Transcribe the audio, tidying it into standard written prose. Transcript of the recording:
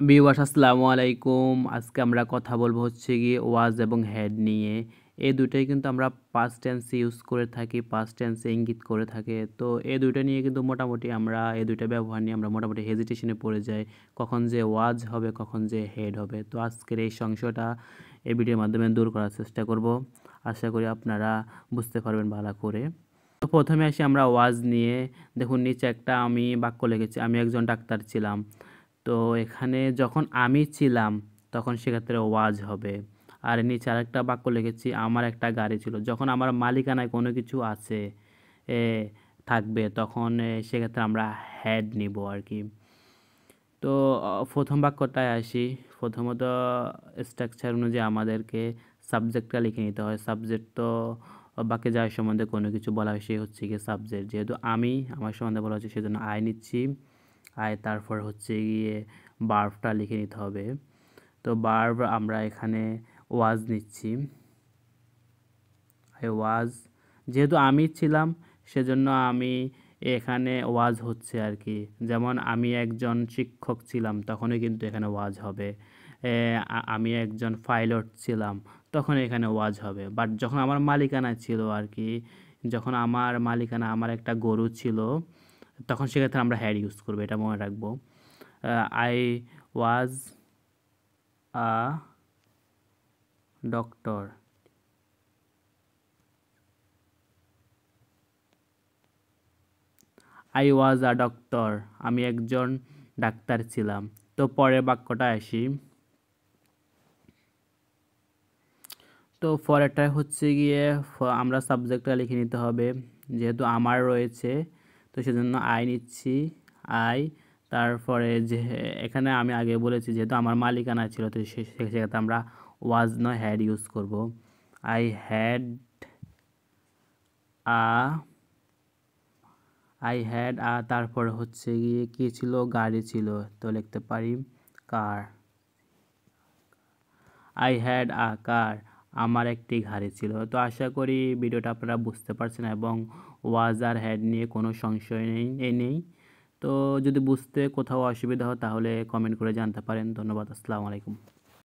Viewers আসসালামু আলাইকুম। আজকে আমরা কথা বলবো হচ্ছে গিয়ে ওয়াজ এবং হ্যাড নিয়ে। এই দুইটাই কিন্তু আমরা পাস্ট টেন্সে ইউজ করে থাকি, পাস্ট টেন্সে ইঙ্গিত করে থাকে। তো এই দুইটা নিয়ে কিন্তু মোটামুটি আমরা এই দুইটা ব্যবহার নিয়ে আমরা মোটামুটি হেজিটেশনে পড়ে যাই। কখন যে ওয়াজ হবে, কখন যে হেড হবে। তো আজকের এই সংশয়টা এই ভিডিওর মাধ্যমে দূর করার চেষ্টা করব। আশা করি আপনারা বুঝতে পারবেন ভালো করে। তো প্রথমে আসি আমরা ওয়াজ নিয়ে। দেখুন নিচে একটা আমি বাক্য লিখেছি, আমি একজন ডাক্তার ছিলাম। তো এখানে যখন আমি ছিলাম তখন সেক্ষেত্রে ওয়াজ হবে। আর নিচে আরেকটা বাক্য লিখেছি, আমার একটা গাড়ি ছিল। যখন আমার মালিকানায় কোনো কিছু আছে এ, থাকবে তখন সেক্ষেত্রে আমরা হ্যাড নিব আর কি। তো প্রথম বাক্যটায় আসি। প্রথমত স্ট্রাকচার অনুযায়ী আমাদেরকে সাবজেক্টটা লিখে নিতে হয়। সাবজেক্ট তো বাকি যার সম্বন্ধে কোনো কিছু বলা হয় সে হচ্ছে গিয়ে সাবজেক্ট। যেহেতু আমি আমার সম্বন্ধে বলা হচ্ছে সেজন্য আই নিচ্ছি। আই তারপর হচ্ছে গিয়ে বার্বটা লিখে নিতে হবে। তো বার্ব আমরা এখানে ওয়াজ নিচ্ছি। আই ওয়াজ, যেহেতু আমি ছিলাম সেজন্য আমি এখানে ওয়াজ হচ্ছে আর কি। যেমন আমি একজন শিক্ষক ছিলাম তখনই কিন্তু এখানে ওয়াজ হবে। আমি একজন পাইলট ছিলাম তখন এখানে ওয়াজ হবে। বাট যখন আমার মালিকানা ছিল আর কি, যখন আমার মালিকানা আমার একটা গরু ছিল তখন সেক্ষেত্রে আমরা হ্যাড ইউজ করবো, এটা মনে রাখবো। I was a doctor. I was a doctor, আমি একজন ডাক্তার ছিলাম। তো পরের বাক্যটা আসি। তো পরেরটা হচ্ছে গিয়ে আমরা সাবজেক্টটা লিখে নিতে হবে। যেহেতু আমার রয়েছে তো সেজন্য আই নিচ্ছি। আই তারপরে যে এখানে আমি আগে বলেছি যেহেতু আমার মালিকানা ছিল তো সেক্ষেত্রে আমরা ওয়াজ নয় হ্যাড ইউজ করব। আই হ্যাড আ তারপরে হচ্ছে গিয়ে কী ছিল, গাড়ি ছিল। তো লিখতে পারি কার। আই হ্যাড আ কার, আমার একটি গাড়ি ছিল। তো আশা করি ভিডিওটা আপনারা বুঝতে পারছেন এবং ওয়াজ আর হ্যাড নিয়ে কোনো সংশয় নেই। তো যদি বুঝতে কোথাও অসুবিধা হয় তাহলে কমেন্ট করে জানতে পারেন। ধন্যবাদ, আসসালামু আলাইকুম।